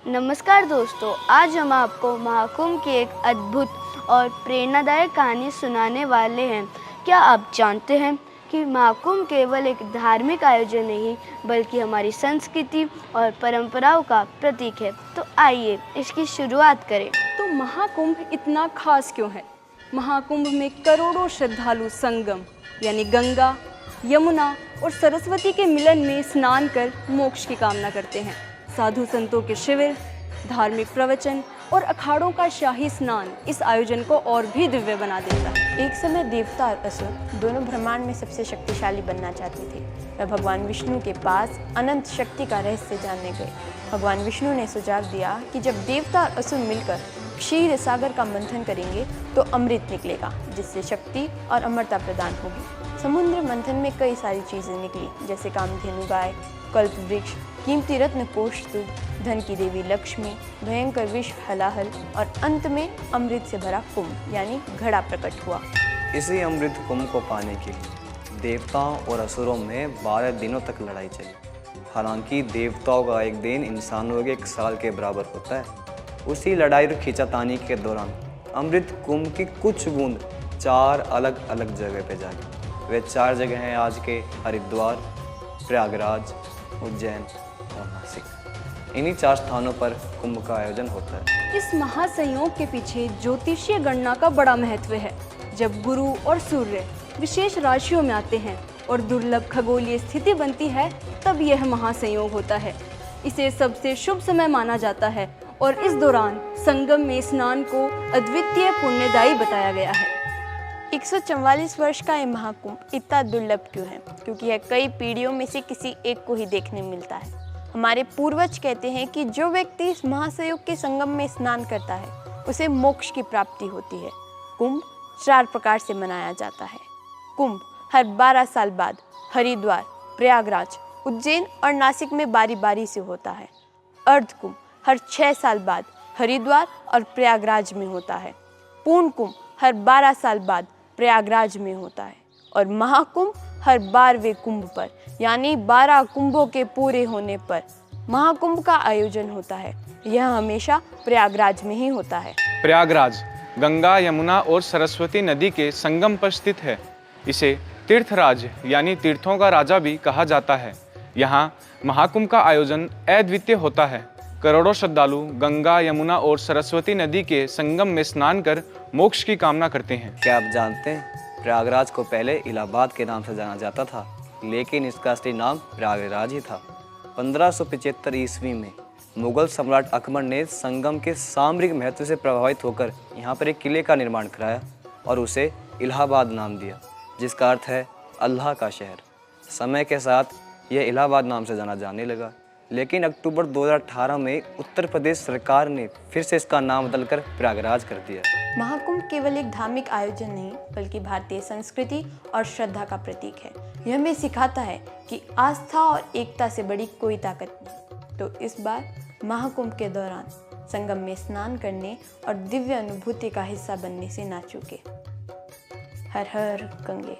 नमस्कार दोस्तों, आज हम आपको महाकुंभ की एक अद्भुत और प्रेरणादायक कहानी सुनाने वाले हैं। क्या आप जानते हैं कि महाकुंभ केवल एक धार्मिक आयोजन नहीं बल्कि हमारी संस्कृति और परंपराओं का प्रतीक है। तो आइए इसकी शुरुआत करें। तो महाकुंभ इतना खास क्यों है? महाकुंभ में करोड़ों श्रद्धालु संगम यानी गंगा, यमुना और सरस्वती के मिलन में स्नान कर मोक्ष की कामना करते हैं। साधु संतों के शिविर, धार्मिक प्रवचन और अखाड़ों का शाही स्नान इस आयोजन को और भी दिव्य बना देता है। एक समय देवता और असुर दोनों ब्रह्मांड में सबसे शक्तिशाली बनना चाहते थे। वह भगवान विष्णु के पास अनंत शक्ति का रहस्य जानने गए। भगवान विष्णु ने सुझाव दिया कि जब देवता और असुर मिलकर क्षीर सागर का मंथन करेंगे तो अमृत निकलेगा, जिससे शक्ति और अमरता प्रदान होगी। समुद्र मंथन में कई सारी चीजें निकली, जैसे कामधेनु गाय, कल्प वृक्ष, कीमती रत्न कोष, धन की देवी लक्ष्मी, भयंकर विष हलाहल और अंत में अमृत से भरा कुंभ यानी घड़ा प्रकट हुआ। इसी अमृत कुंभ को पाने के लिए देवताओं और असुरों में 12 दिनों तक लड़ाई चली। हालांकि देवताओं का एक दिन इंसानों के 1 साल के बराबर होता है। उसी लड़ाई और खींचातानी के दौरान अमृत कुंभ की कुछ बूंद 4 अलग अलग जगह पे जागी। वे 4 जगह हैं आज के हरिद्वार, प्रयागराज, उज्जैन और नासिक। इन्हीं 4 स्थानों पर कुंभ का आयोजन होता है। इस महासंयोग के पीछे ज्योतिषीय गणना का बड़ा महत्व है। जब गुरु और सूर्य विशेष राशियों में आते हैं और दुर्लभ खगोलीय स्थिति बनती है, तब यह महासंयोग होता है। इसे सबसे शुभ समय माना जाता है और इस दौरान संगम में स्नान को अद्वितीय पुण्यदायी बताया गया है। 144 वर्ष का यह महाकुंभ इतना दुर्लभ क्यों है? क्योंकि यह कई पीढ़ियों में से किसी एक को ही देखने मिलता है। हमारे पूर्वज कहते हैं कि जो व्यक्ति इस महासंयोग के संगम में स्नान करता है उसे मोक्ष की प्राप्ति होती है। कुंभ 4 प्रकार से मनाया जाता है। कुंभ हर 12 साल बाद हरिद्वार, प्रयागराज, उज्जैन और नासिक में बारी बारी से होता है। अर्ध कुंभ हर 6 साल बाद हरिद्वार और प्रयागराज में होता है। पूर्ण कुंभ हर 12 साल बाद प्रयागराज में होता है और महाकुंभ हर 12वें कुंभ पर यानी 12 कुंभों के पूरे होने पर महाकुंभ का आयोजन होता है। यह हमेशा प्रयागराज में ही होता है। प्रयागराज गंगा, यमुना और सरस्वती नदी के संगम पर स्थित है। इसे तीर्थराज यानी तीर्थों का राजा भी कहा जाता है। यहाँ महाकुंभ का आयोजन अद्वितीय होता है। करोड़ों श्रद्धालु गंगा, यमुना और सरस्वती नदी के संगम में स्नान कर मोक्ष की कामना करते हैं। क्या आप जानते हैं, प्रयागराज को पहले इलाहाबाद के नाम से जाना जाता था, लेकिन इसका असली नाम प्रयागराज ही था। 1575 ईस्वी में मुगल सम्राट अकबर ने संगम के सामरिक महत्व से प्रभावित होकर यहाँ पर एक किले का निर्माण कराया और उसे इलाहाबाद नाम दिया, जिसका अर्थ है अल्लाह का शहर। समय के साथ यह इलाहाबाद नाम से जाना जाने लगा, लेकिन अक्टूबर 2018 में उत्तर प्रदेश सरकार ने फिर से इसका नाम बदलकर प्रयागराज कर दिया। महाकुंभ केवल एक धार्मिक आयोजन नहीं बल्कि भारतीय संस्कृति और श्रद्धा का प्रतीक है। यह हमें सिखाता है कि आस्था और एकता से बड़ी कोई ताकत नहीं। तो इस बार महाकुंभ के दौरान संगम में स्नान करने और दिव्य अनुभूति का हिस्सा बनने से ना चूके। हर हर गंगे।